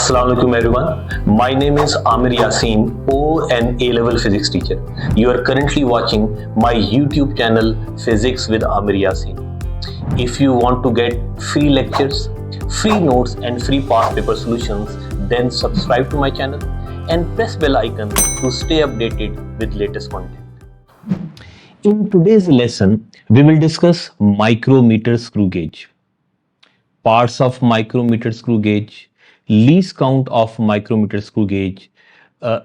Assalamu alaikum everyone. My name is Amir Yasin, O and A-level physics teacher. You are currently watching my YouTube channel Physics with Amir Yasin. If you want to get free lectures, free notes and free past paper solutions, then subscribe to my channel and press bell icon to stay updated with latest content. In today's lesson, we will discuss micrometer screw gauge, parts of micrometer screw gauge, least count of micrometer screw gauge,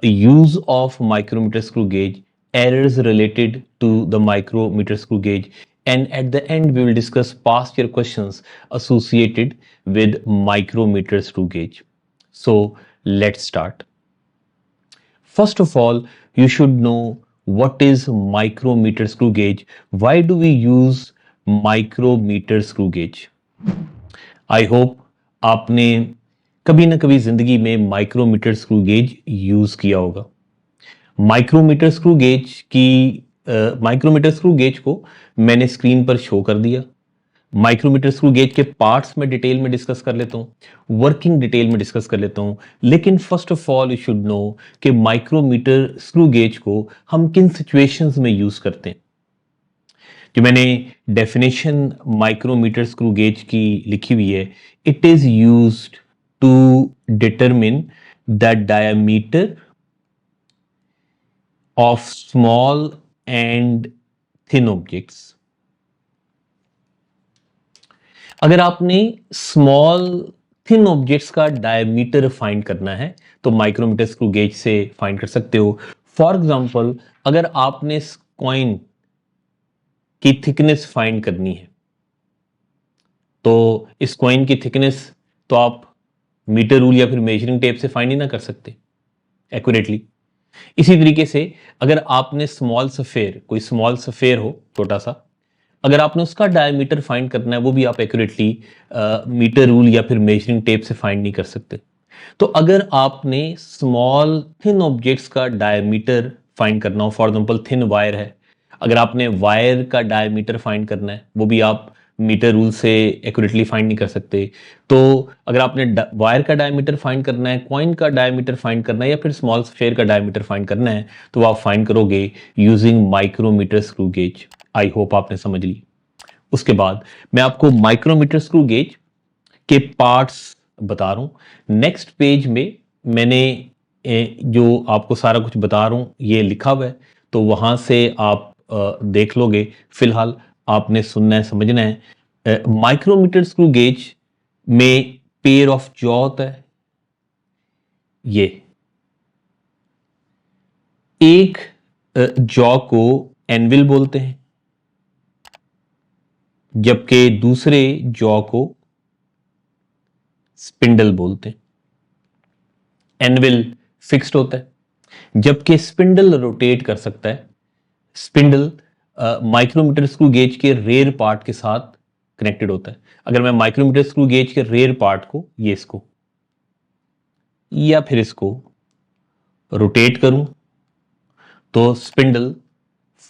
use of micrometer screw gauge, errors related to the micrometer screw gauge, and at the end we will discuss past year questions associated with micrometer screw gauge. So let's start. First of all, you should know what is micrometer screw gauge. Why do we use micrometer screw gauge? I hope आपने कभी ना कभी जिंदगी में micrometer screw gauge use किया होगा। Micrometer screw gauge को मैंने स्क्रीन पर शो कर दिया। माइक्रोमीटर स्क्रू गेज के पार्ट्स में डिटेल में डिस्कस कर लेता हूं, वर्किंग डिटेल में डिस्कस कर लेता हूं, लेकिन first of all you should know कि माइक्रोमीटर स्क्रू गेज को हम किन सिचुएशंस में यूज करते हैं। जो मैंने डेफिनेशन माइक्रोमीटर स्क्रू गेज की लिखी हुई है, it is used to determine the diameter of small and thin objects. अगर आपने स्मॉल थिन ऑब्जेक्ट्स का डायमीटर फाइंड करना है तो माइक्रोमीटर स्क्रू गेज से फाइंड कर सकते हो। फॉर एग्जांपल, अगर आपने कॉइन की थिकनेस फाइंड करनी है तो इस कॉइन की थिकनेस तो आप मीटर रूल या फिर मेजरिंग टेप से फाइंड ही ना कर सकते एक्यूरेटली। इसी तरीके से अगर आपने कोई स्मॉल सफेयर हो छोटा सा, अगर आपने उसका डायमीटर फाइंड करना है वो भी आप एक्यूरेटली मीटर रूल या फिर मेजरिंग टेप से फाइंड नहीं कर सकते। तो अगर आपने स्मॉल थिन ऑब्जेक्ट्स का डायमीटर फाइंड करना हो, फॉर एग्जांपल थिन वायर है, अगर आपने वायर का डायमीटर फाइंड करना है वो भी आप मीटर रूल से एक्यूरेटली फाइंड नहीं कर सकते। तो अगर आपने वायर का डायमीटर फाइंड करना है, कॉइन का डायमीटर फाइंड करना है या फिर स्मॉल स्फेयर का डायमीटर फाइंड करना है तो आप फाइंड करोगे using micrometer screw gauge. I hope आपने समझ ली। उसके बाद मैं आपको माइक्रोमीटर स्क्रू गेज के पार्ट्स बता रहा हूं। नेक्स्ट पेज में मैंने जो आपको सारा कुछ बता रहा हूं ये लिखा हुआ है, तो वहां से आप देख लोगे। फिलहाल आपने सुनना है, समझना है। माइक्रोमीटर स्क्रू गेज में पेयर ऑफ जॉ होता है। ये एक जॉ को एनविल बोलते हैं जबकि दूसरे जॉ को स्पिंडल बोलते हैं। एनविल फिक्स्ड होता है जबकि स्पिंडल रोटेट कर सकता है। स्पिंडल माइक्रोमीटर स्क्रू गेज के रेयर पार्ट के साथ कनेक्टेड होता है। अगर मैं माइक्रोमीटर स्क्रू गेज के रेयर पार्ट को, ये इसको या फिर इसको रोटेट करूं तो स्पिंडल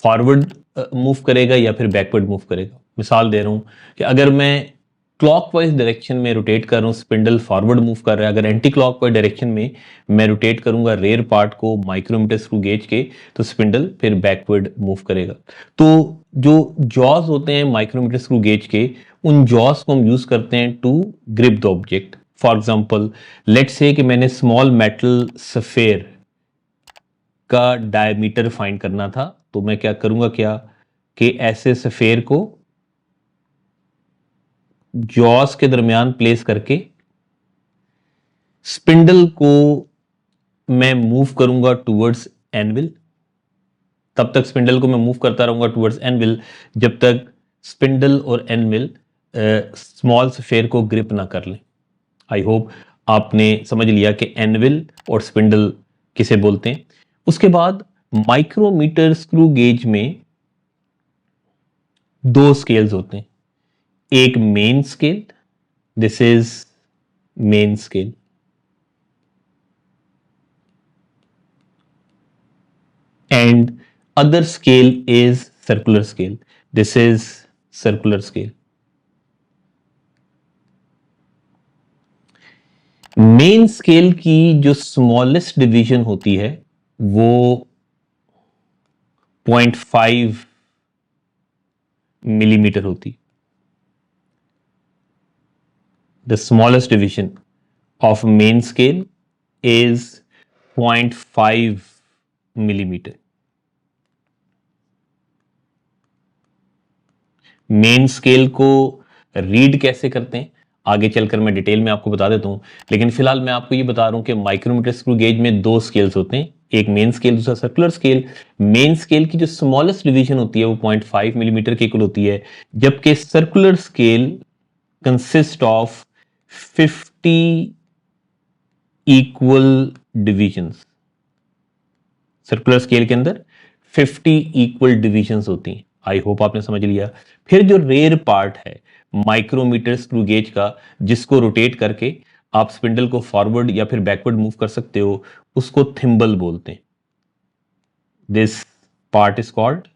फॉरवर्ड मूव करेगा या फिर बैकवर्ड मूव करेगा। मिसाल दे रहा हूं कि अगर मैं क्लॉकवाइज डायरेक्शन में रोटेट कर रहा हूं, स्पिंडल फॉरवर्ड मूव कर रहा है। अगर एंटी क्लॉकवाइज डायरेक्शन में मैं रोटेट करूंगा रेयर पार्ट को माइक्रोमीटर स्क्रू गेज के, तो स्पिंडल फिर बैकवर्ड मूव करेगा। तो जो जॉज होते हैं माइक्रोमीटर स्क्रू गेज के, उन जॉज को हम यूज करते हैं to grip the object. For example, let's say कि मैंने स्मॉल मेटल सफेयर का डायमीटर फाइंड करना था, तो मैं क्या करूंगा कि ऐसे सफेयर को जॉस के दरमियान प्लेस करके स्पिंडल को मैं मूव करूंगा टुवर्ड्स एनविल। तब तक स्पिंडल को मैं मूव करता रहूंगा टुवर्ड्स एनविल जब तक स्पिंडल और एनविल स्मॉल सफेयर को ग्रिप ना कर लें। आई होप आपने समझ लिया कि एनविल और स्पिंडल किसे बोलते हैं। उसके बाद माइक्रोमीटर स्क्रू गेज में दो स्केल्स होते हैं। एक main scale, this is main scale, and other scale is circular scale, this is circular scale. Main scale की जो स्मॉलेस्ट डिवीजन होती है वो 0.5 मिलीमीटर होती। The smallest division of main scale is 0.5 millimetre. Main scale को read कैसे करते हैं आगे चलकर मैं डिटेल में आपको बता देता हूं, लेकिन फिलहाल मैं आपको ये बता रहा हूं कि माइक्रोमीटर स्क्रू गेज में दो स्केल्स होते हैं, एक मेन स्केल दूसरा सर्कुलर स्केल। मेन स्केल की जो स्मॉलेस्ट डिवीजन होती है वो 0.5 मिलीमीटर के इक्वल होती है, जबकि circular scale consist of 50 equal divisions. Circular scale के अंदर 50 इक्वल डिविजन्स होती हैं। आई होप आपने समझ लिया। फिर जो रेयर पार्ट है माइक्रोमीटर स्क्रू गेज का, जिसको रोटेट करके आप स्पिंडल को फॉरवर्ड या फिर बैकवर्ड मूव कर सकते हो, उसको थिम्बल बोलते हैं। This part is called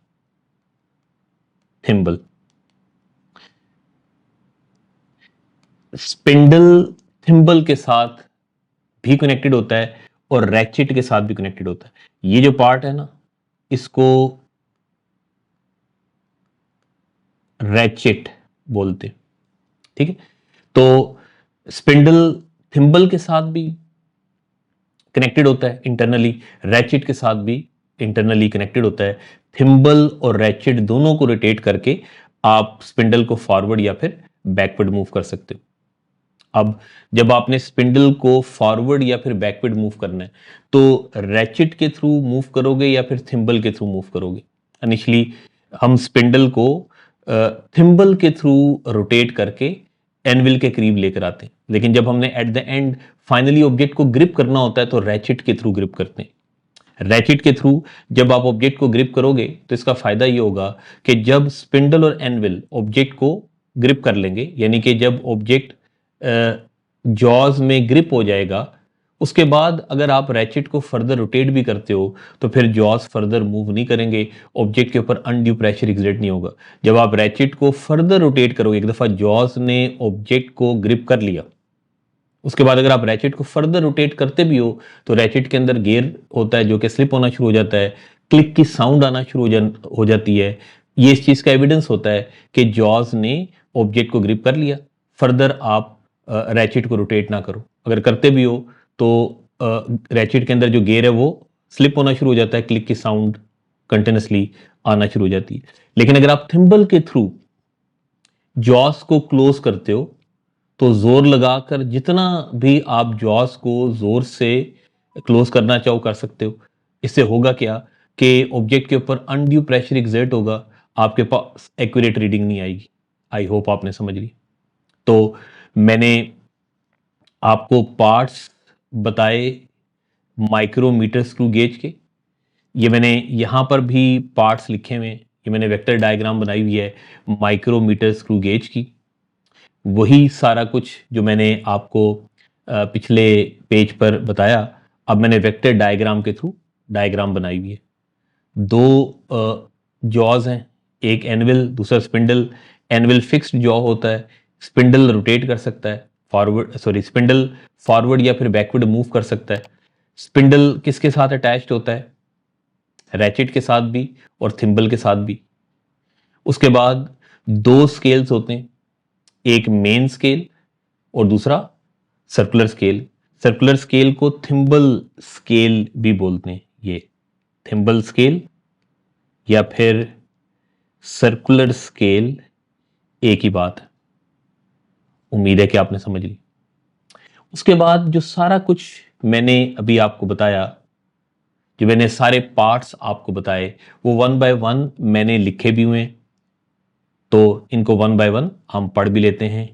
thimble. Spindle thimble के साथ भी कनेक्टेड होता है और रैचेट के साथ भी कनेक्टेड होता है। ये जो पार्ट है ना, इसको रैचेट बोलते हैं। ठीक है, तो स्पिंडल थिम्बल के साथ भी कनेक्टेड होता है इंटरनली, रैचेट के साथ भी इंटरनली कनेक्टेड होता है। थिम्बल और रैचेट दोनों को रोटेट करके आप स्पिंडल को फॉरवर्ड या फिर बैकवर्ड मूव कर सकते हो। अब जब आपने स्पिंडल को फॉरवर्ड या फिर बैकवर्ड मूव करना है तो रैचेट के थ्रू मूव करोगे या फिर थिम्बल के थ्रू मूव करोगे। इनिशियली हम स्पिंडल को थिम्बल के थ्रू रोटेट करके एनविल के करीब लेकर आते हैं, लेकिन जब हमने at the end finally object को ग्रिप करना होता है तो रैचेट के थ्रू ग्रिप करते हैं। रैचेट के थ्रू जब आप ऑब्जेक्ट को ग्रिप करोगे तो इसका फायदा ये होगा कि जब स्पिंडल और एनविल ऑब्जेक्ट को ग्रिप कर लेंगे, यानी कि जब ऑब्जेक्ट जॉज में ग्रिप हो जाएगा, उसके बाद अगर आप रैचेट को फर्दर रोटेट भी करते हो तो फिर जॉज फर्दर मूव नहीं करेंगे, ऑब्जेक्ट के ऊपर अनड्यू प्रेशर एग्जर्ट नहीं होगा। जब आप रैचेट को फर्दर रोटेट करोगे, एक दफा जॉज ने ऑब्जेक्ट को ग्रिप कर लिया, उसके बाद अगर आप रैचेट को फर्दर रोटेट करते भी हो तो रैचेट के अंदर गियर होता है जो कि स्लिप होना शुरू हो जाता है, क्लिक की साउंड आना शुरू हो जाती है। ये इस चीज का एविडेंस होता है कि जॉज ने ऑब्जेक्ट को ग्रिप कर लिया। फर्दर आप रैचेट को रोटेट ना करो, अगर करते भी हो तो रैचेट के अंदर जो गियर है वो स्लिप होना शुरू हो जाता है, क्लिक की साउंड कंटिन्यूसली आना शुरू हो जाती है। लेकिन अगर आप थिम्बल के थ्रू जॉस को क्लोज करते हो तो जोर लगाकर जितना भी आप जॉस को जोर से क्लोज करना चाहो कर सकते हो। इससे होगा क्या कि ऑब्जेक्ट के ऊपर अनड्यू प्रेशर एग्जर्ट होगा, आपके पास एक्यूरेट रीडिंग नहीं आएगी। आई होप आपने समझ ली। तो मैंने आपको पार्ट्स बताए माइक्रोमीटर स्क्रू गेज के, ये मैंने यहाँ पर भी पार्ट्स लिखे हुए हैं, ये मैंने वेक्टर डायग्राम बनाई हुई है माइक्रोमीटर स्क्रू गेज की। वही सारा कुछ जो मैंने आपको पिछले पेज पर बताया, अब मैंने वेक्टर डायग्राम के थ्रू डायग्राम बनाई हुई है। दो जॉज हैं, एक एनविल दूसरा स्पिंडल। एनविल फिक्स्ड जॉ होता है, स्पिंडल रोटेट कर सकता है, स्पिंडल फॉरवर्ड या फिर बैकवर्ड मूव कर सकता है। स्पिंडल किसके साथ अटैच्ड होता है? रैचेट के साथ भी और थिम्बल के साथ भी। उसके बाद दो स्केल्स होते हैं, एक मेन स्केल और दूसरा सर्कुलर स्केल। सर्कुलर स्केल को थिम्बल स्केल भी बोलते हैं। ये थिम्बल स्केल या फिर सर्कुलर स्केल एक ही बात है। उम्मीद है कि आपने समझ ली। उसके बाद जो सारा कुछ मैंने अभी आपको बताया, जो मैंने सारे पार्ट्स आपको बताए, वो वन बाय वन मैंने लिखे भी हुए हैं, तो इनको वन बाय वन हम पढ़ भी लेते हैं।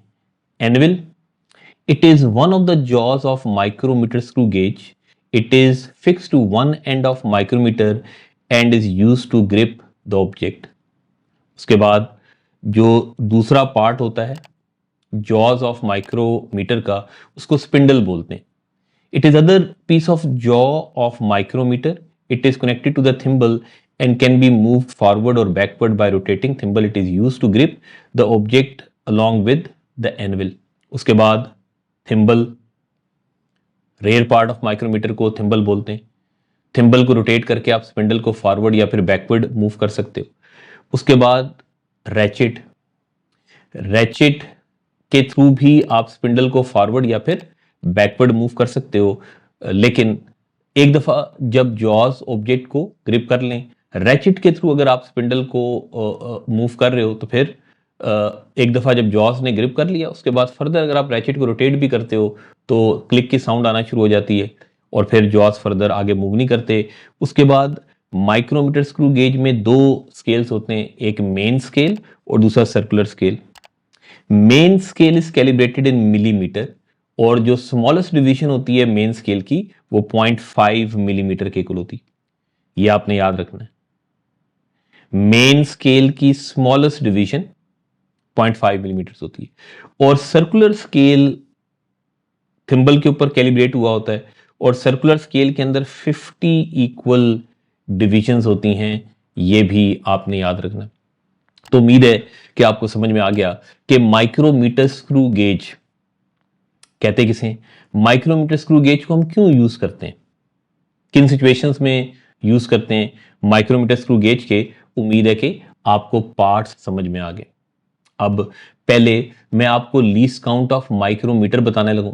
Anvil, it is one of the jaws of micrometer screw gauge. It is fixed to one end of micrometer and is used to grip the object. उसके बाद जो दूसरा पार्ट होता है जॉज ऑफ माइक्रोमीटर का, उसको स्पिंडल बोलते हैं। It is other piece of jaw of micrometer. It is connected to the thimble and can be moved forward or backward by rotating thimble. It is used to grip the object along with the anvil. उसके बाद thimble, rear part of micrometer को thimble बोलते हैं। Thimble को rotate करके आप spindle को forward या फिर बैकवर्ड मूव कर सकते हो। उसके बाद रैचेट, रैचेट के थ्रू भी आप स्पिंडल को फॉरवर्ड या फिर बैकवर्ड मूव कर सकते हो। लेकिन एक दफा जब जॉज ऑब्जेक्ट को ग्रिप कर लें, रैचेट के थ्रू अगर आप स्पिंडल को मूव कर रहे हो तो फिर एक दफा जब जॉज ने ग्रिप कर लिया, उसके बाद फर्दर अगर आप रैचेट को रोटेट भी करते हो तो क्लिक की साउंड आना शुरू हो जाती है और फिर जॉज फर्दर आगे मूव नहीं करते। उसके बाद माइक्रोमीटर स्क्रू गेज में दो स्केल्स होते हैं, एक मेन स्केल और दूसरा circular scale. Main scale is calibrated in millimetre और जो स्मॉलेस्ट डिवीजन होती है मेन स्केल की वो 0.5 मिलीमीटर के इक्वल होती है। ये आपने याद रखना है। मेन स्केल की स्मॉलेस्ट डिवीजन 0.5 मिलीमीटर होती है और सर्कुलर स्केल थिम्बल के ऊपर कैलिब्रेट हुआ होता है और सर्कुलर स्केल के अंदर 50 इक्वल डिविजन्स होती हैं। ये भी आपने याद रखना। तो उम्मीद है कि आपको समझ में आ गया कि माइक्रोमीटर स्क्रू गेज कहते किसे, माइक्रोमीटर स्क्रू गेज को हम क्यों यूज करते हैं, किन सिचुएशंस में यूज करते हैं माइक्रोमीटर स्क्रू गेज के। उम्मीद है कि आपको पार्ट्स समझ में आ गए। अब पहले मैं आपको लीस्ट काउंट ऑफ माइक्रोमीटर बताने लगूं,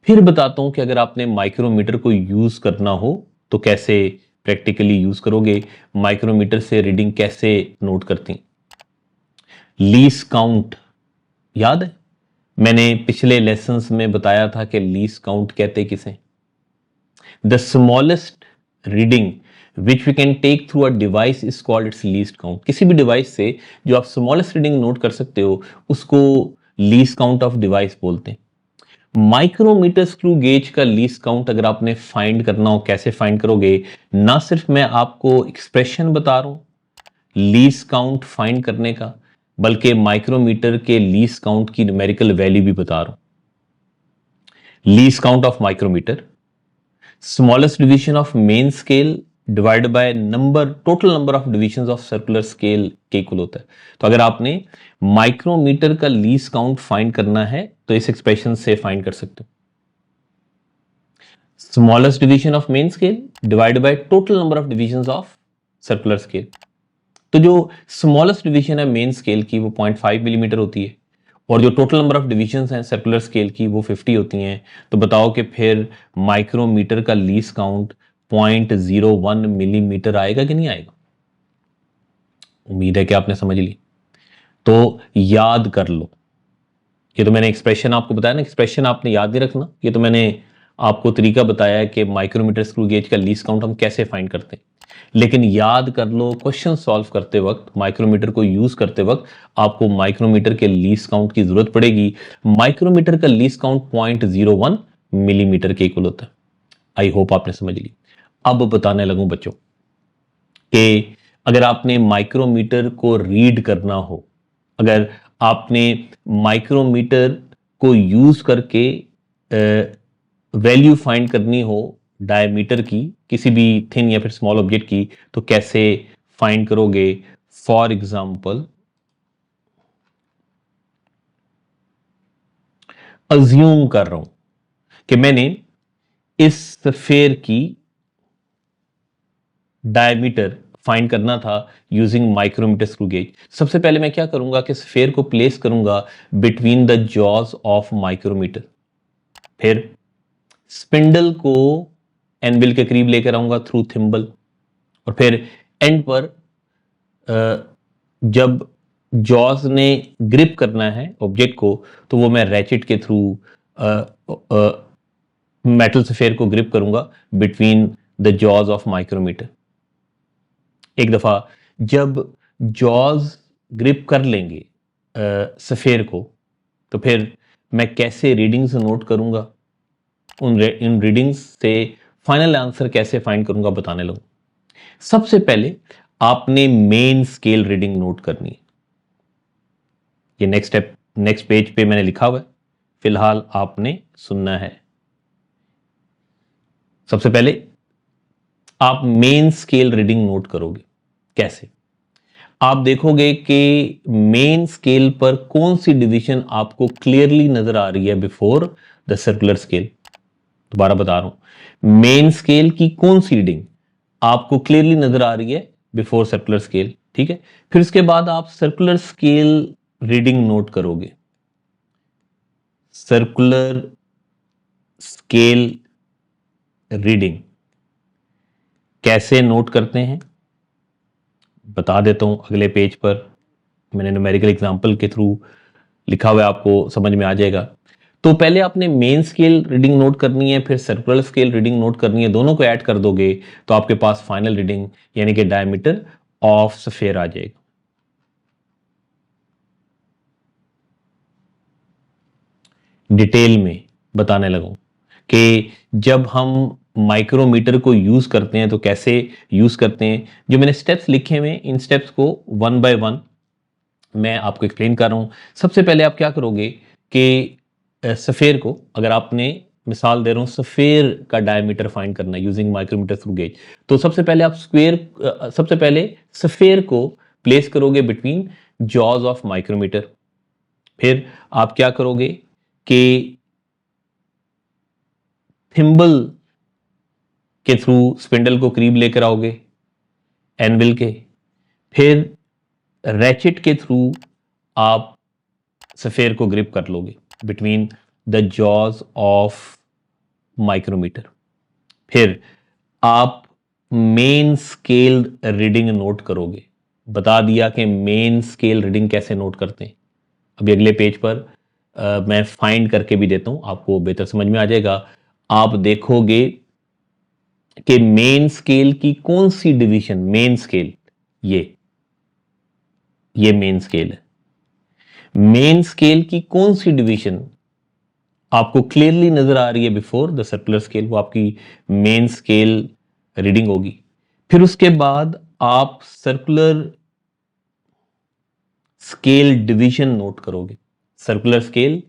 फिर बताता हूं कि अगर आपने माइक्रोमीटर को यूज करना हो तो कैसे प्रैक्टिकली यूज करोगे, माइक्रोमीटर से रीडिंग कैसे नोट करती। लीस्ट काउंट याद है, मैंने पिछले लेसन्स में बताया था कि लीस्ट काउंट कहते किसे, the smallest reading which we can take through a device is called its least count. किसी भी डिवाइस से जो आप स्मॉलेस्ट रीडिंग नोट कर सकते हो उसको लीस्ट काउंट ऑफ डिवाइस बोलते हैं। माइक्रोमीटर स्क्रू गेज का लीस्ट काउंट अगर आपने फाइंड करना हो, कैसे फाइंड करोगे, ना सिर्फ मैं आपको एक्सप्रेशन बता रहा हूं लीस्ट काउंट फाइंड करने का, बल्कि माइक्रोमीटर के लीस्ट काउंट की न्यूमेरिकल वैल्यू भी बता रहा हूं। Least count of micrometer, smallest division of main scale divide by number, total number of divisions of circular scale के इक्वल होता है। तो अगर आपने माइक्रोमीटर का लीस्ट काउंट फाइंड करना है तो इस एक्सप्रेशन से फाइंड कर सकते हो। Smallest division of main scale divide by total number of divisions of circular scale. तो जो स्मॉलेस्ट डिवीजन है मेन स्केल की वो 0.5 मिलीमीटर होती है और जो टोटल नंबर ऑफ डिविजन्स हैं सर्कुलर स्केल की वो 50 होती हैं। तो बताओ कि फिर माइक्रोमीटर का लीस्ट काउंट 0.01 मिलीमीटर आएगा कि नहीं आएगा। उम्मीद है कि आपने समझ ली। तो याद कर लो, ये तो मैंने एक्सप्रेशन आपको बताया ना, एक्सप्रेशन आपने याद नहीं रखना, ये तो मैंने आपको तरीका बताया है कि माइक्रोमीटर स्क्रू गेज का लीस्ट काउंट हम कैसे फाइंड करते हैं। लेकिन याद कर लो, क्वेश्चन सॉल्व करते वक्त, माइक्रोमीटर को यूज करते वक्त आपको माइक्रोमीटर के लीस्ट काउंट की जरूरत पड़ेगी। माइक्रोमीटर का लीस्ट काउंट 0.01 मिलीमीटर के इक्वल होता है। आई होप आपने समझ ली। अब बताने लगूं बच्चों कि अगर आपने माइक्रोमीटर को रीड करना हो, अगर आपने माइक्रोमीटर को यूज करके वैल्यू फाइंड करनी हो डायमीटर की, किसी भी थिन या फिर स्मॉल ऑब्जेक्ट की, तो कैसे फाइंड करोगे। फॉर एग्जाम्पल अज्यूम कर रहा हूं कि मैंने इस स्फेयर की डायमीटर फाइंड करना था यूजिंग माइक्रोमीटर स्क्रू गेज। सबसे पहले मैं क्या करूंगा कि स्फेयर को प्लेस करूंगा between the jaws of micrometer, फिर स्पिंडल को एनविल के करीब लेकर आऊंगा थ्रू थिम्बल और फिर एंड पर जब जॉज ने ग्रिप करना है ऑब्जेक्ट को तो वो मैं रैचेट के थ्रू मेटल स्फेयर को ग्रिप करूंगा between the jaws of micrometer. एक दफा जब जॉज ग्रिप कर लेंगे स्फेयर को तो फिर मैं कैसे रीडिंग्स नोट करूंगा, इन रीडिंग्स से फाइनल आंसर कैसे फाइंड करूंगा बताने लगूं। सबसे पहले आपने मेन स्केल रीडिंग नोट करनी है। ये नेक्स्ट पेज पे मैंने लिखा हुआ है, फिलहाल आपने सुनना है। सबसे पहले आप मेन स्केल रीडिंग नोट करोगे। कैसे? आप देखोगे कि मेन स्केल पर कौन सी डिवीजन आपको क्लियरली नजर आ रही है बिफोर द सर्कुलर स्केल। दोबारा बता रहा हूं, मेन स्केल की कौन सी रीडिंग आपको क्लियरली नजर आ रही है बिफोर सर्कुलर स्केल, ठीक है। फिर उसके बाद आप सर्कुलर स्केल रीडिंग नोट करोगे। सर्कुलर स्केल रीडिंग कैसे नोट करते हैं बता देता हूं अगले पेज पर, मैंने न्यूमेरिकल एग्जांपल के थ्रू लिखा हुआ है, आपको समझ में आ जाएगा। तो पहले आपने मेन स्केल रीडिंग नोट करनी है, फिर सर्कुलर स्केल रीडिंग नोट करनी है, दोनों को ऐड कर दोगे तो आपके पास फाइनल रीडिंग यानी कि डायमीटर ऑफ स्फीयर आ जाएगा। डिटेल में बताने लगूं कि जब हम माइक्रोमीटर को यूज करते हैं तो कैसे यूज करते हैं। जो मैंने स्टेप्स लिखे हुए इन स्टेप्स को वन बाय वन मैं आपको एक्सप्लेन कर रहा हूं। सबसे पहले आप क्या करोगे कि सफेयर को, अगर आपने मिसाल दे रहा हूं सफेयर का डायमीटर फाइंड करना है यूजिंग माइक्रोमीटर थ्रू गेज, तो सबसे पहले आप सबसे पहले सफेयर को प्लेस करोगे बिटवीन जॉज ऑफ माइक्रोमीटर। फिर आप क्या करोगे कि थिम्बल के थ्रू स्पिंडल को करीब लेकर आओगे एनविल के। फिर रैचेट के थ्रू आप सफेयर को ग्रिप कर लोगे between the jaws of micrometer. फिर आप मेन स्केल रीडिंग नोट करोगे। बता दिया कि मेन स्केल रीडिंग कैसे नोट करते हैं। अभी अगले पेज पर मैं फाइंड करके भी देता हूं, आपको बेहतर समझ में आ जाएगा। आप देखोगे कि मेन स्केल की कौन सी डिवीजन, मेन स्केल ये मेन स्केल है। मेन स्केल की कौन सी डिवीजन आपको क्लियरली नजर आ रही है बिफोर द सर्कुलर स्केल, वो आपकी मेन स्केल रीडिंग होगी। फिर उसके बाद आप सर्कुलर स्केल डिवीजन नोट करोगे। सर्कुलर स्केल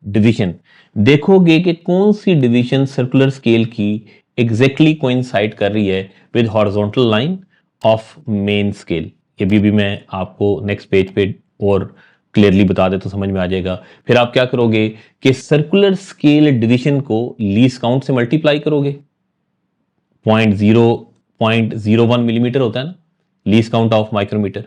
डिवीजन देखोगे कि कौन सी डिवीजन सर्कुलर स्केल की एग्जैक्टली कोइंसाइड कर रही है with horizontal line of main scale. ये भी मैं आपको नेक्स्ट पेज पे और क्लियरली बता दे तो समझ में आ जाएगा। फिर आप क्या करोगे कि सर्कुलर स्केल डिवीजन को लीस्ट काउंट से मल्टीप्लाई करोगे। 0.01 मिलीमीटर होता है ना लीस्ट काउंट ऑफ माइक्रोमीटर।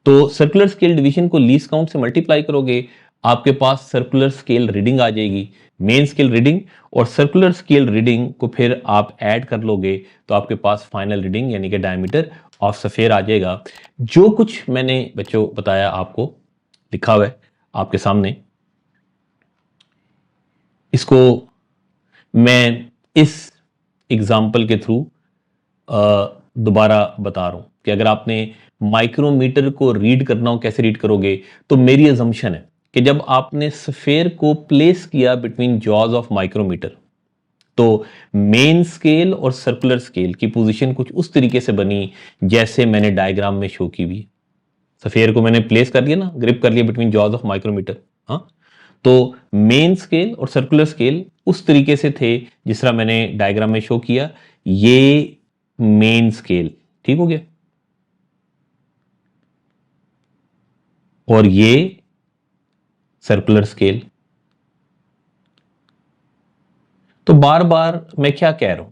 तो सर्कुलर स्केल डिवीजन को लीस्ट काउंट से मल्टीप्लाई करोगे, आपके पास सर्कुलर स्केल रीडिंग आ जाएगी, मेन स्केल रीडिंग। और सर्कुलर स्केल रीडिंग को फिर आप ऐड कर लोगे तो आपके पास फाइनल रीडिंग यानी कि डायमीटर ऑफ स्फीयर आ जाएगा। जो कुछ मैंने बच्चों बताया आपको लिखा हुआ है आपके सामने, इसको मैं इस एग्जाम्पल के थ्रू दोबारा बता रहा हूं कि अगर आपने माइक्रोमीटर को रीड करना हो कैसे रीड करोगे। तो मेरी अजम्पशन है कि जब आपने स्फेयर को प्लेस किया बिटवीन जॉज ऑफ माइक्रोमीटर तो मेन स्केल और सर्कुलर स्केल की पोजीशन कुछ उस तरीके से बनी जैसे मैंने डायग्राम में शो की हुई। स्फेयर को मैंने प्लेस कर लिया ना, ग्रिप कर लिया बिटवीन जॉज ऑफ माइक्रोमीटर। हाँ, तो मेन स्केल और सर्कुलर स्केल उस तरीके से थे जिस तरह मैंने डायग्राम में शो किया। ये मेन स्केल ठीक हो गया और ये सर्कुलर स्केल। तो बार बार मैं क्या कह रहा हूं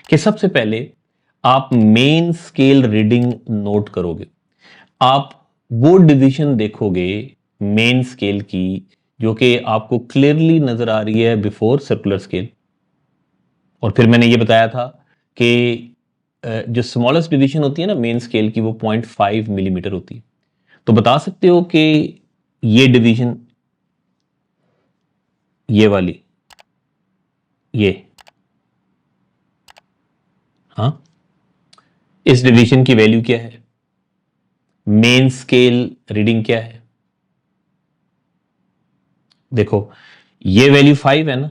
कि सबसे पहले आप मेन स्केल रीडिंग नोट करोगे। आप वो डिवीजन देखोगे मेन स्केल की जो कि आपको क्लियरली नजर आ रही है बिफोर सर्कुलर स्केल। और फिर मैंने ये बताया था कि जो स्मॉलेस्ट डिवीजन होती है ना मेन स्केल की वो 0.5 मिलीमीटर होती है। तो बता सकते हो कि ये डिवीजन, ये वाली, ये, हाँ, इस डिवीजन की वैल्यू क्या है, मेन स्केल रीडिंग क्या है। देखो ये वैल्यू 5 है ना,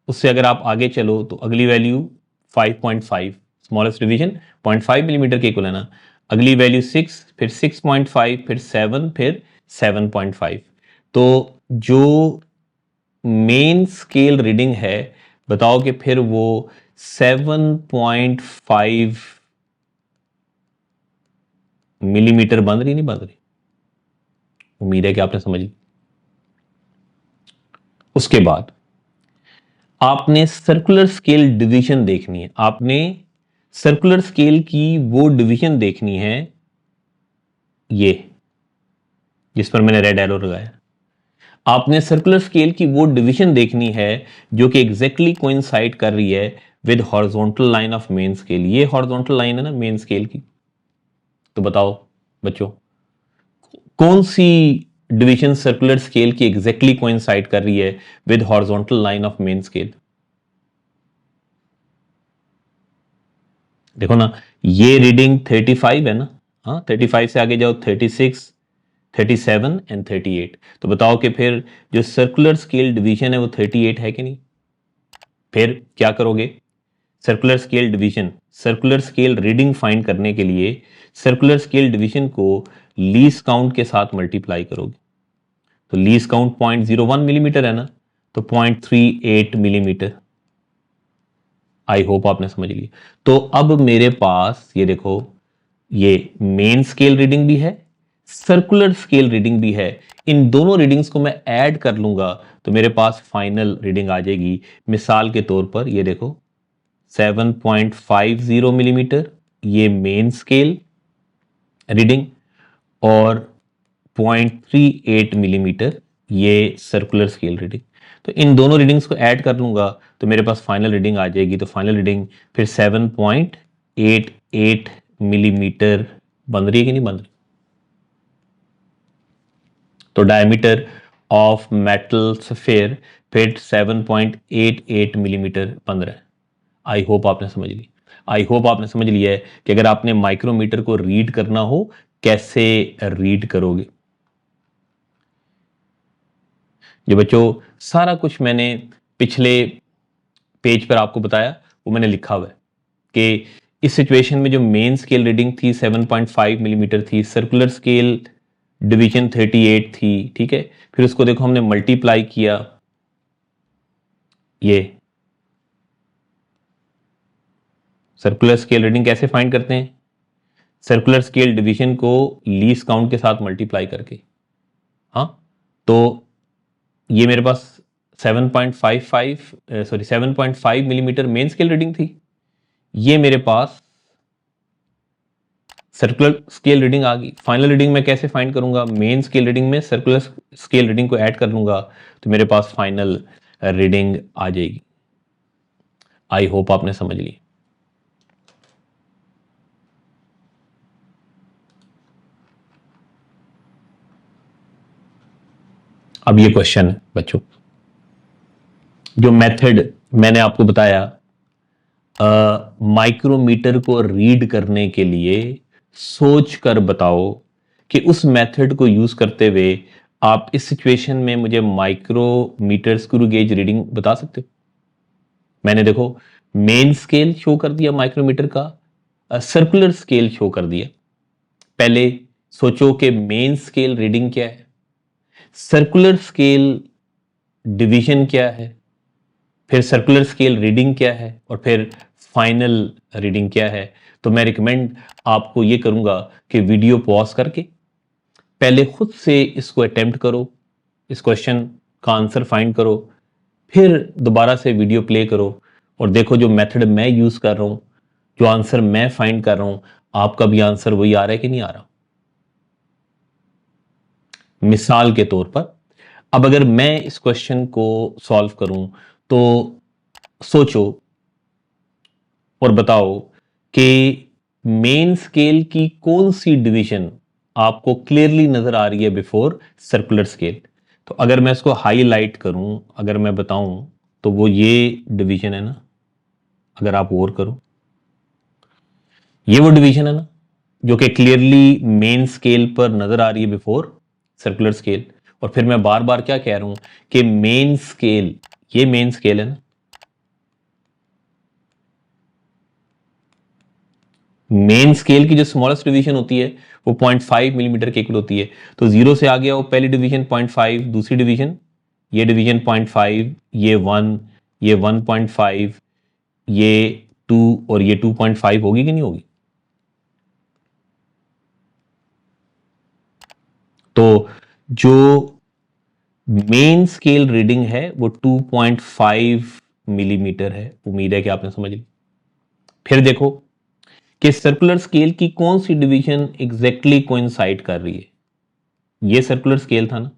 उससे अगर आप आगे चलो तो अगली वैल्यू 5.5, स्मॉलेस्ट डिवीजन 0.5 मिलीमीटर के इक्वल है ना। अगली वैल्यू 6, फिर 6.5, फिर 7, फिर 7.5। तो जो मेन स्केल रीडिंग है बताओ कि फिर वो 7.5 मिलीमीटर बन रही नहीं बन रही। उम्मीद है कि आपने समझ ली। उसके बाद आपने सर्कुलर स्केल डिवीजन देखनी है, आपने सर्कुलर स्केल की वो डिवीजन देखनी है, ये जिस पर मैंने रेड एरो लगाया। आपने सर्कुलर स्केल की वो डिवीजन देखनी है जो कि एग्जैक्टली कोइंसाइड कर रही है with horizontal line of main scale. ये हॉरिजॉन्टल लाइन है ना मेन स्केल की। तो बताओ बच्चों, कौन सी डिवीजन सर्कुलर स्केल की एग्जैक्टली कोइंसाइड कर रही है with horizontal line of main scale? देखो ना, ये रीडिंग 35 है ना, हाँ 35 से आगे जाओ 36, 37 एंड 38। तो बताओ कि फिर जो सर्कुलर स्केल डिवीजन है वो 38 है कि नहीं? फिर क्या करोगे? Circular scale division, circular scale reading find करने के लिए सर्कुलर स्केल डिवीजन को लीस्ट काउंट के साथ मल्टीप्लाई करोगे। तो लीस्ट काउंट 0.01 मिलीमीटर है ना, तो 0.38 मिलीमीटर। आई होप आपने समझ लिया। तो अब मेरे पास ये देखो, ये मेन स्केल रीडिंग भी है, सर्कुलर स्केल रीडिंग भी है। इन दोनों रीडिंग्स को मैं ऐड कर लूंगा तो मेरे पास फाइनल रीडिंग आ जाएगी। मिसाल के तौर पर ये देखो, 7.50 मिलीमीटर ये मेन स्केल रीडिंग, और 0.38 मिलीमीटर ये सर्कुलर स्केल रीडिंग। तो इन दोनों रीडिंग्स को ऐड कर लूंगा तो मेरे पास फाइनल रीडिंग आ जाएगी। तो फाइनल रीडिंग फिर 7.88 मिलीमीटर बन रही है कि नहीं बन रही? तो डायमीटर ऑफ मेटल स्फीयर फिर 7.88 मिलीमीटर बन रहा है। आई होप आपने समझ ली। आई होप आपने समझ लिया है कि अगर आपने माइक्रोमीटर को रीड करना हो कैसे रीड करोगे। जो बच्चों सारा कुछ मैंने पिछले पेज पर आपको बताया वो मैंने लिखा हुआ है कि इस सिचुएशन में जो मेन स्केल रीडिंग थी 7.5 मिलीमीटर थी, सर्कुलर स्केल डिवीजन 38 थी, ठीक है। फिर उसको देखो हमने मल्टीप्लाई किया, ये सर्कुलर स्केल रीडिंग कैसे फाइंड करते हैं? सर्कुलर स्केल डिवीजन को लीस्ट काउंट के साथ मल्टीप्लाई करके। हाँ, तो ये मेरे पास 7.5 मिलीमीटर मेन स्केल रीडिंग थी। ये मेरे पास सर्कुलर स्केल रीडिंग आ गई। फाइनल रीडिंग मैं कैसे फाइंड करूंगा? मेन स्केल रीडिंग में सर्कुलर स्केल रीडिंग को ऐड कर लूंगा तो मेरे पास फाइनल रीडिंग आ जाएगी। आई होप आपने समझ ली। अब ये क्वेश्चन है बच्चों, जो मेथड मैंने आपको बताया माइक्रोमीटर को रीड करने के लिए, सोच कर बताओ कि उस मेथड को यूज करते हुए आप इस सिचुएशन में मुझे माइक्रोमीटर स्क्रू गेज रीडिंग बता सकते हो? मैंने देखो मेन स्केल शो कर दिया माइक्रोमीटर का, सर्कुलर स्केल शो कर दिया। पहले सोचो कि मेन स्केल रीडिंग क्या है, सर्कुलर स्केल डिवीजन क्या है, फिर सर्कुलर स्केल रीडिंग क्या है, और फिर फाइनल रीडिंग क्या है। तो मैं रिकमेंड आपको ये करूंगा कि वीडियो पॉज करके पहले खुद से इसको अटेम्प्ट करो, इस क्वेश्चन का आंसर फाइंड करो, फिर दोबारा से वीडियो प्ले करो और देखो जो मेथड मैं यूज कर रहा हूं, जो आंसर मैं फाइंड कर रहा हूं, आपका भी आंसर वही आ रहा है कि नहीं आ रहा। मिसाल के तौर पर अब अगर मैं इस क्वेश्चन को सॉल्व करूं तो सोचो और बताओ कि मेन स्केल की कौन सी डिवीजन आपको क्लियरली नजर आ रही है बिफोर सर्कुलर स्केल। तो अगर मैं इसको हाईलाइट करूं, अगर मैं बताऊं, तो वो ये डिवीजन है ना, अगर आप और करो, ये वो डिवीजन है ना जो कि क्लियरली मेन स्केल पर नजर आ रही है बिफोर सर्कुलर स्केल। और फिर मैं बार बार क्या कह रहा हूं कि मेन स्केल, ये मेन स्केल है ना, मेन स्केल की जो स्मॉलेस्ट डिवीजन होती है वो 0.5 मिलीमीटर के इक्वल होती है। तो जीरो से आ गया वो पहली डिवीजन 0.5, दूसरी डिवीजन ये डिवीजन 0.5, ये 1, ये 1.5, ये 2 और ये 2.5 होगी कि नहीं होगी? तो जो मेन स्केल रीडिंग है वो 2.5 मिलीमीटर है। उम्मीद है कि आपने समझ ली। फिर देखो कि सर्कुलर स्केल की कौन सी डिवीजन एग्जैक्टली कोइंसाइड कर रही है। ये सर्कुलर स्केल था ना,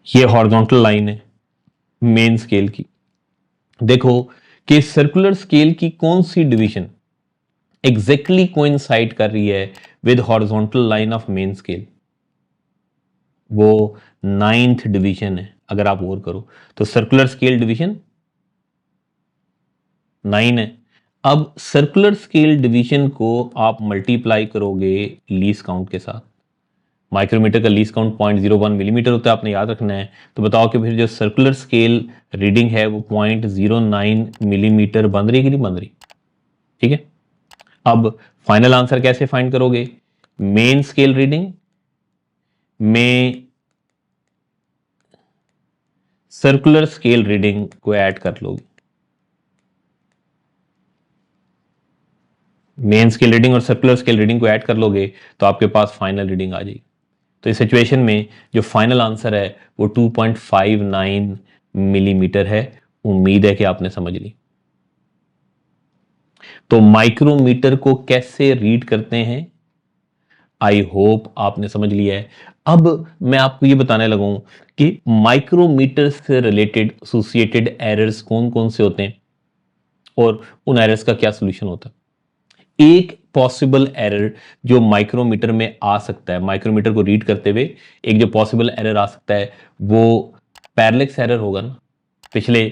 ये हॉरिजॉन्टल लाइन है मेन स्केल की। देखो कि सर्कुलर स्केल की कौन सी डिवीजन एग्जैक्टली कोइंसाइड कर रही है with horizontal line of main scale. वो 9th डिवीजन है। अगर आप और करो तो सर्कुलर स्केल डिवीजन 9 है। अब सर्कुलर स्केल डिवीजन को आप मल्टीप्लाई करोगे लीस्ट काउंट के साथ। माइक्रोमीटर का लीस्ट काउंट 0.01 मिलीमीटर होता है, आपने याद रखना है। तो बताओ कि फिर जो सर्कुलर स्केल रीडिंग है वो 0.09 मिलीमीटर बन रही कि नहीं बन रही। ठीक है, अब फाइनल आंसर कैसे फाइंड करोगे। मेन स्केल रीडिंग में सर्कुलर स्केल रीडिंग को ऐड कर लोगे। मेन स्केल रीडिंग और सर्कुलर स्केल रीडिंग को ऐड कर लोगे तो आपके पास फाइनल रीडिंग आ जाएगी। तो इस सिचुएशन में जो फाइनल आंसर है वो 2.59 मिलीमीटर है। उम्मीद है कि आपने समझ ली। तो माइक्रोमीटर को कैसे रीड करते हैं, आई होप आपने समझ लिया है। अब मैं आपको ये बताने लगा हूं कि माइक्रोमीटर से रिलेटेड एसोसिएटेड एरर्स कौन कौन से होते हैं और उन एरर्स का क्या सोल्यूशन होता है। एक पॉसिबल एरर जो माइक्रोमीटर में आ सकता है, माइक्रोमीटर को रीड करते हुए एक जो पॉसिबल एरर आ सकता है वो पैरेलक्स एरर होगा ना। पिछले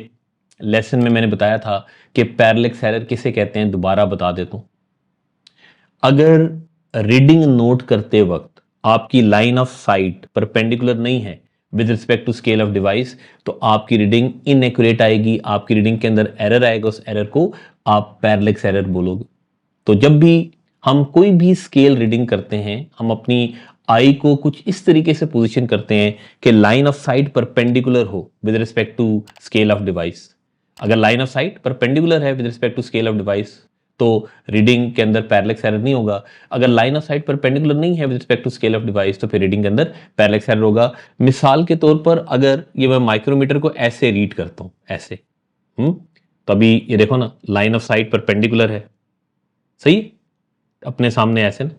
लेसन में मैंने बताया था कि पैरेलक्स एरर किसे कहते हैं, दोबारा बता देता हूं। अगर रीडिंग नोट करते वक्त आपकी लाइन ऑफ साइट परपेंडिकुलर नहीं है with respect to scale of device, तो आपकी रीडिंग इनएक्यूरेट आएगी, आपकी रीडिंग के अंदर एरर आएगा, उस एरर को आप पैरेलक्स एरर बोलोगे। तो जब भी हम कोई भी स्केल रीडिंग करते हैं, हम अपनी आई को कुछ इस तरीके से पोजीशन करते हैं कि लाइन ऑफ साइट परपेंडिकुलर हो with respect to scale of device. अगर लाइन ऑफ साइट परपेंडिकुलर है with respect to scale of device तो रीडिंग के अंदर पैरेलक्स एरर नहीं होगा। अगर लाइन ऑफ साइट परपेंडिकुलर नहीं है with respect to scale of device तो फिर रीडिंग के अंदर पैरेलक्स एरर होगा। मिसाल के तौर पर अगर ये मैं माइक्रोमीटर को ऐसे रीड करता हूं, ऐसे तो अभी ये देखो ना, लाइन ऑफ साइट परपेंडिकुलर है, सही, अपने सामने ऐसे ना।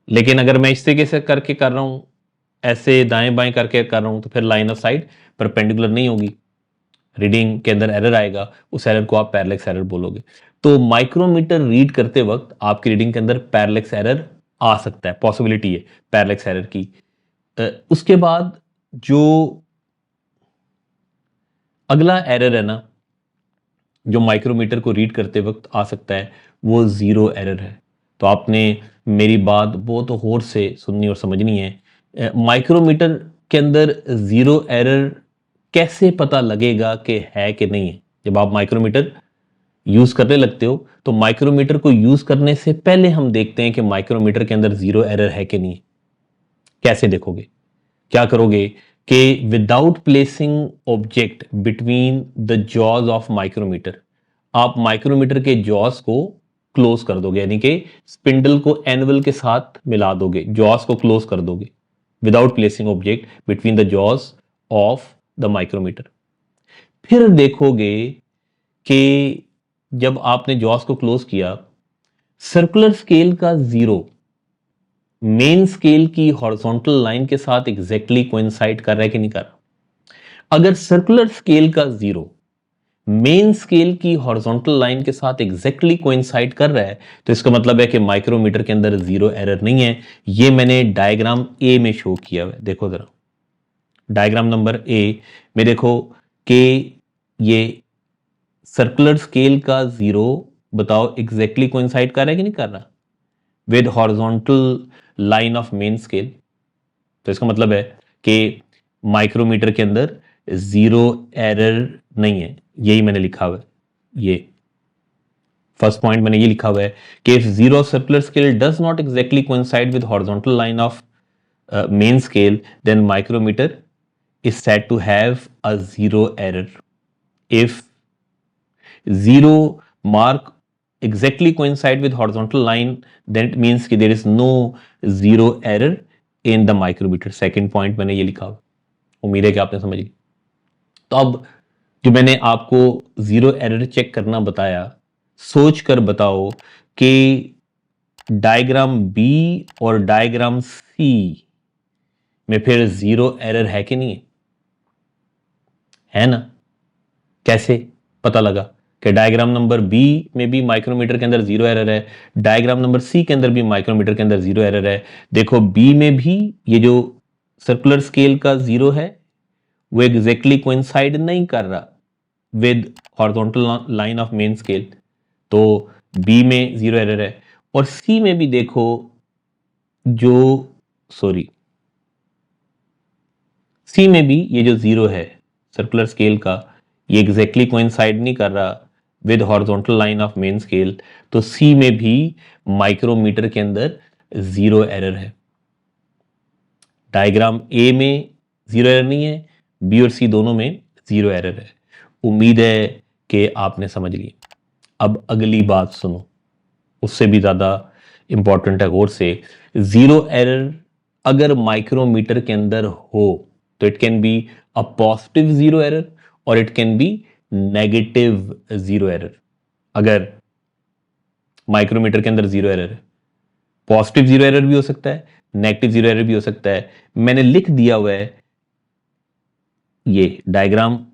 लेकिन अगर मैं इस तरीके से करके कर रहा हूं, ऐसे दाएं बाएं करके कर रहा हूं, तो फिर लाइन ऑफ साइट परपेंडिकुलर नहीं होगी, रीडिंग के अंदर एरर आएगा, उस एरर को आप पैरेलक्स एरर बोलोगे। तो माइक्रोमीटर रीड करते वक्त आपकी रीडिंग के अंदर पैरेलक्स एरर आ सकता है, पॉसिबिलिटी है पैरेलक्स एरर की। उसके बाद जो अगला एरर है ना जो माइक्रोमीटर को रीड करते वक्त आ सकता है वो जीरो एरर है। तो आपने मेरी बात बहुत गौर से सुननी और समझनी है। माइक्रोमीटर के अंदर जीरो एरर कैसे पता लगेगा कि है कि नहीं है। जब आप माइक्रोमीटर यूज करने लगते हो तो माइक्रोमीटर को यूज करने से पहले हम देखते हैं कि माइक्रोमीटर के अंदर जीरो एरर है कि नहीं। कैसे देखोगे, क्या करोगे कि without placing object between the jaws of micrometer, आप माइक्रोमीटर के जॉज को क्लोज कर दोगे, यानी कि स्पिंडल को एनवल के साथ मिला दोगे, जॉज को क्लोज कर दोगे without placing object between the jaws of the micrometer. फिर देखोगे कि जब आपने जॉज को क्लोज किया, सर्कुलर स्केल का जीरो मेन स्केल की हॉरिजॉन्टल लाइन के साथ एग्जैक्टली कोइंसाइड कर रहा है कि नहीं कर रहा। अगर सर्कुलर स्केल का जीरो मेन स्केल की हॉरिजॉन्टल लाइन के साथ एग्जैक्टली कोइंसाइड कर रहा है तो इसका मतलब है कि माइक्रोमीटर के अंदर जीरो एरर नहीं है। ये मैंने डायग्राम ए में शो किया है, देखो जरा डायग्राम नंबर ए में देखो कि ये सर्कुलर स्केल का जीरो बताओ एग्जैक्टली कोइंसाइड कर रहा है कि नहीं कर रहा with horizontal line of main scale. तो इसका मतलब है कि माइक्रोमीटर के अंदर जीरो एरर नहीं है। यही मैंने लिखा हुआ है, ये फर्स्ट पॉइंट मैंने ये लिखा हुआ है कि if zero circular scale does not exactly coincide with horizontal line of main scale then micrometer is said to have a zero error. If zero mark exactly coincide with horizontal line, then it means that there is no zero error in the micrometer. Second point मैंने ये लिखा हुआ, उम्मीद है कि आपने समझ ली। तो अब जो मैंने आपको जीरो एरर चेक करना बताया, सोच कर बताओ कि डायग्राम बी और डायग्राम सी में फिर जीरो एरर है कि नहीं है ना? कैसे पता लगा कि डायग्राम नंबर बी में भी माइक्रोमीटर के अंदर जीरो एरर है, डायग्राम नंबर सी के अंदर भी माइक्रोमीटर के अंदर जीरो एरर है। देखो बी में भी ये जो सर्कुलर स्केल का जीरो है वो एग्जैक्टली कोइंसाइड नहीं कर रहा with horizontal line of main scale, तो बी में जीरो एरर है। और सी में भी देखो जो सी में भी ये जो जीरो है सर्कुलर स्केल का, ये एग्जैक्टली कोइंसाइड नहीं कर रहा with horizontal line of main scale, तो सी में भी माइक्रोमीटर के अंदर जीरो एरर है। डायग्राम ए में जीरो एरर नहीं है, बी और सी दोनों में जीरो एरर है। उम्मीद है कि आपने समझ ली। अब अगली बात सुनो, उससे भी ज्यादा इंपॉर्टेंट है, गौर से। जीरो एरर अगर माइक्रोमीटर के अंदर हो तो it can be a positive zero error और it can be negative zero error. अगर माइक्रोमीटर के अंदर जीरो एरर है, पॉजिटिव जीरो एरर भी हो सकता है, नेगेटिव जीरो एरर भी हो सकता है। मैंने लिख दिया हुआ है, ये डायग्राम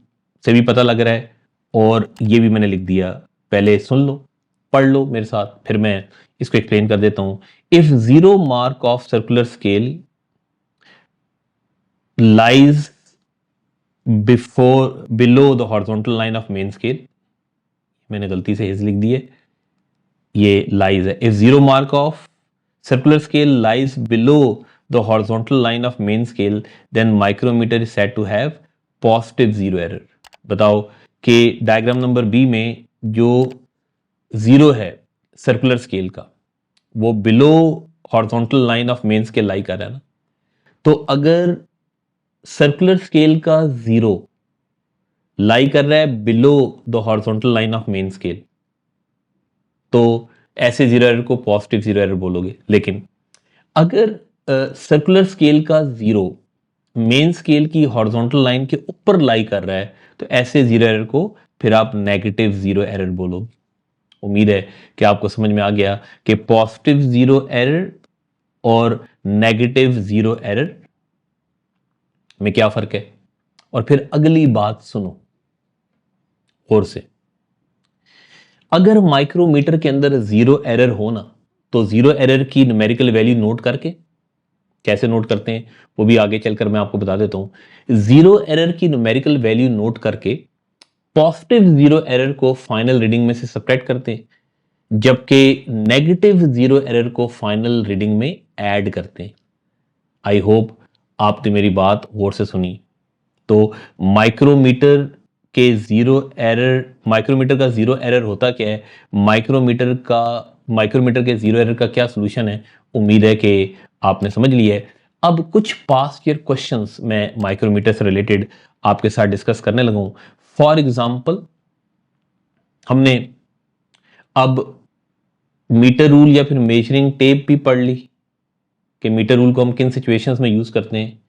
से भी पता लग रहा है और ये भी मैंने लिख दिया, पहले सुन लो, पढ़ लो मेरे साथ, फिर मैं इसको एक्सप्लेन कर देता हूं। If zero mark of circular scale lies below the horizontal line of main scale, मैंने गलती से हिज लिख दी है, ये लाइज है। If zero mark of circular scale lies below the horizontal line of main scale then micrometer is said to have positive zero error. बताओ कि diagram number B में जो जीरो है सर्कुलर स्केल का वो below horizontal line of main scale lie कर रहा है ना, तो अगर सर्कुलर स्केल का जीरो लाई कर रहा है below the horizontal line of main scale, तो ऐसे जीरो एरर को पॉजिटिव जीरो एरर बोलोगे। लेकिन अगर सर्कुलर स्केल का जीरो मेन स्केल की हॉरिजॉन्टल लाइन के ऊपर लाई कर रहा है तो ऐसे जीरो एरर को फिर आप नेगेटिव जीरो एरर बोलोगे। उम्मीद है कि आपको समझ में आ गया कि पॉजिटिव जीरो एरर और नेगेटिव जीरो एरर में क्या फर्क है। और फिर अगली बात सुनो गौर से, अगर माइक्रोमीटर के अंदर जीरो एरर हो ना, तो जीरो एरर की न्यूमेरिकल वैल्यू नोट करके, कैसे नोट करते हैं वो भी आगे चलकर मैं आपको बता देता हूं। जीरो एरर की न्यूमेरिकल वैल्यू नोट करके पॉजिटिव जीरो एरर को फाइनल रीडिंग में से सबट्रैक्ट करते हैं, जबकि नेगेटिव जीरो एरर को फाइनल रीडिंग में ऐड करते हैं। आई होप आपने मेरी बात गौर से सुनी। तो माइक्रोमीटर के जीरो एरर, माइक्रोमीटर का जीरो एरर होता क्या है, माइक्रोमीटर के जीरो एरर का क्या सोल्यूशन है, उम्मीद है कि आपने समझ लिया है। अब कुछ पास्ट ईयर क्वेश्चंस मैं माइक्रोमीटर से रिलेटेड आपके साथ डिस्कस करने लगा हूं। फॉर एग्जांपल, हमने अब मीटर रूल या फिर मेजरिंग टेप भी पढ़ ली कि मीटर रूल को हम किन सिचुएशंस में यूज करते हैं,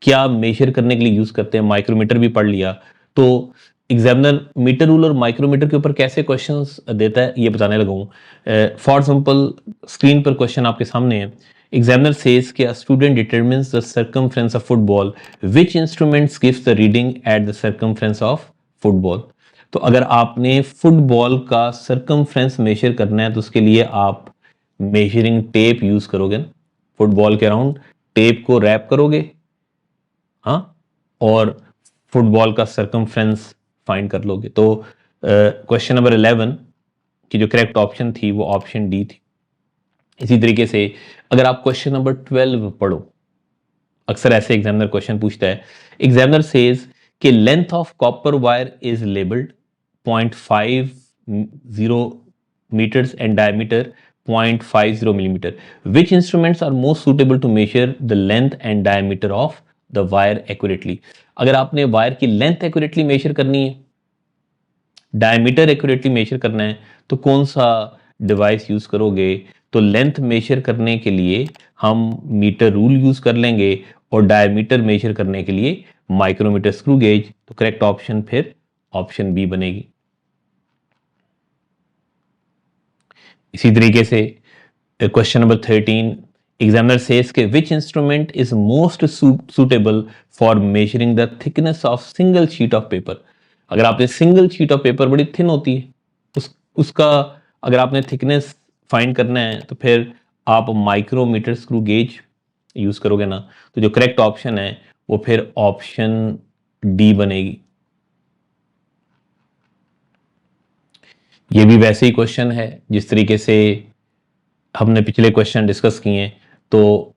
क्या मेजर करने के लिए यूज करते हैं। माइक्रोमीटर भी पढ़ लिया, तो एग्जामिनर मीटर रूल और माइक्रोमीटर के ऊपर कैसे क्वेश्चंस देता है ये बताने लगा हूं। फॉर एग्जांपल, स्क्रीन पर क्वेश्चन आपके सामने है। एग्जामिनर सेज कि a student determines the circumference of football, which instruments gives the reading at the circumference of football. तो अगर आपने फुटबॉल का सर्कमफ्रेंस मेजर करना है तो उसके लिए आप मेजरिंग टेप यूज करोगे ना, फुटबॉल के अराउंड टेप को रैप करोगे, हाँ, और फुटबॉल का सर्कमफ्रेंस फाइंड कर लोगे। तो क्वेश्चन नंबर 11 की जो करेक्ट ऑप्शन थी वो ऑप्शन डी थी। इसी तरीके से अगर आप क्वेश्चन नंबर 12 पढ़ो, अक्सर ऐसे एग्जामिनर क्वेश्चन पूछता है। एग्जामिनर सेज कि length of copper wire is labelled 0.50 meters and diameter 0.50 millimeter. Which instruments are most suitable to measure the length and diameter of the wire accurately? अगर आपने wire की length accurately measure करनी है, diameter accurately measure करना है, तो कौन सा डिवाइस यूज करोगे, तो लेंथ मेजर करने के लिए हम मीटर रूल यूज कर लेंगे और डायमीटर मेजर करने के लिए माइक्रोमीटर स्क्रू गेज। तो करेक्ट ऑप्शन फिर ऑप्शन बी बनेगी। इसी तरीके से क्वेश्चन नंबर 13, एग्जामिनर सेज के which instrument is most suitable for measuring the thickness of single sheet of paper. अगर आपने सिंगल शीट ऑफ पेपर बड़ी थिन होती है, उसका अगर आपने थिकनेस फाइंड करना है तो फिर आप माइक्रोमीटर स्क्रू गेज यूज करोगे ना। तो जो करेक्ट ऑप्शन है वो फिर ऑप्शन डी बनेगी। ये भी वैसे ही क्वेश्चन है जिस तरीके से हमने पिछले क्वेश्चन डिस्कस किए हैं, तो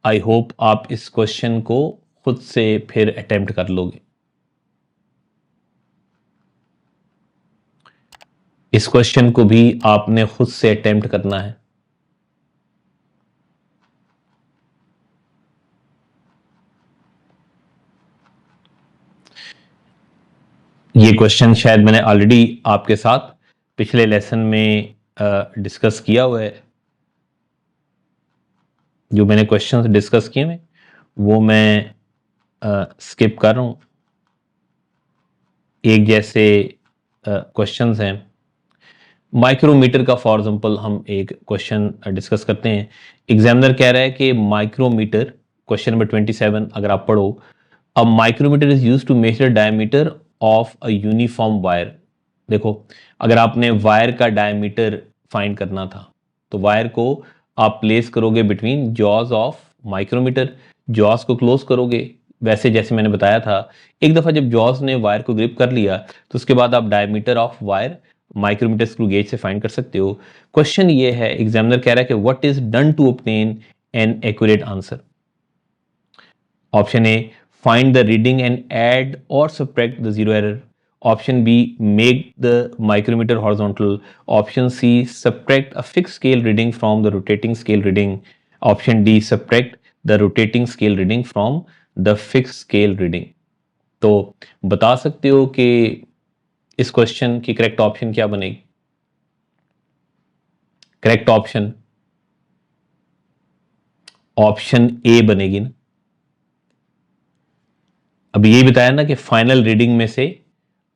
आई होप आप इस क्वेश्चन को खुद से फिर अटेम्प्ट कर लोगे। इस क्वेश्चन को भी आपने खुद से अटेम्प्ट करना है। ये क्वेश्चन शायद मैंने ऑलरेडी आपके साथ पिछले लेसन में डिस्कस किया हुआ है। जो मैंने क्वेश्चंस डिस्कस किए हैं वो मैं स्किप कर रहा हूं। एक जैसे क्वेश्चंस हैं। माइक्रोमीटर का फॉर एग्जांपल हम एक क्वेश्चन डिस्कस करते हैं। एग्जामिनर कह रहा है कि माइक्रोमीटर, क्वेश्चन नंबर 27 अगर आप पढ़ो, a micrometer is used to measure diameter of a uniform wire. देखो, अगर आपने वायर का डायमीटर फाइंड करना था तो वायर को आप प्लेस करोगे between jaws of micrometer, jaws को क्लोज करोगे। वैसे जैसे मैंने बताया था, एक दफा जब जॉज ने वायर को ग्रिप कर लिया तो उसके बाद आप diameter of wire micrometer screw gauge से फाइंड कर सकते हो। क्वेश्चन ये है, एग्जामिनर कह रहा है कि what is done to obtain an accurate answer. Option A, find the reading and add or subtract the zero error. Option B, make the micrometer horizontal. Option C, subtract a fixed scale reading from the rotating scale reading. Option D, subtract the rotating scale reading from the fixed scale reading. तो बता सकते हो कि इस question की correct option क्या बनेगी? Correct option option A बनेगी ना। अभी यही बताया ना कि फाइनल रीडिंग में से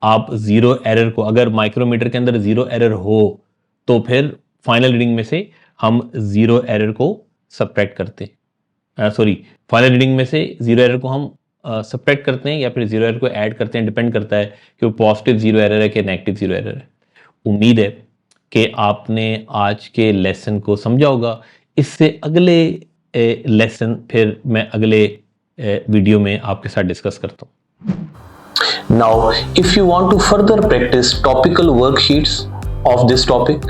आप जीरो एरर को, अगर माइक्रोमीटर के अंदर जीरो एरर हो तो फिर फाइनल रीडिंग में से हम जीरो एरर को सब्ट्रैक्ट करते हैं। सॉरी, फाइनल रीडिंग में से जीरो एरर को हम सब्ट्रैक्ट करते हैं या फिर जीरो एरर को ऐड करते हैं। डिपेंड करता है कि वो पॉजिटिव जीरो एरर है कि नेगेटिव जीरो एरर है। उम्मीद है कि आपने आज के लेसन को समझा होगा। इससे अगले लेसन फिर मैं अगले वीडियो में आपके साथ डिस्कस करता हूं। Now, if you want to further practice topical worksheets of this topic,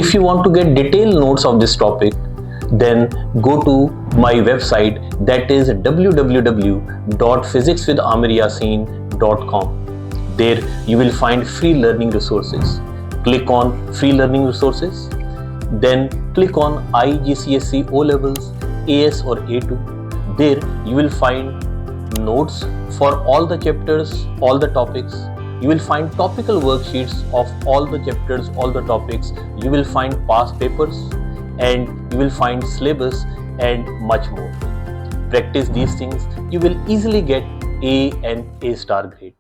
if you want to get detailed notes of this topic, then go to my website, that is www.physicswithamiryasin.com. There you will find free learning resources. Click on free learning resources, then click on IGCSE O levels, AS or A2. There you will find notes for all the chapters, all the topics. You will find topical worksheets of all the chapters, all the topics. You will find past papers and you will find syllabus and much more. Practice these things, you will easily get A and A star grade.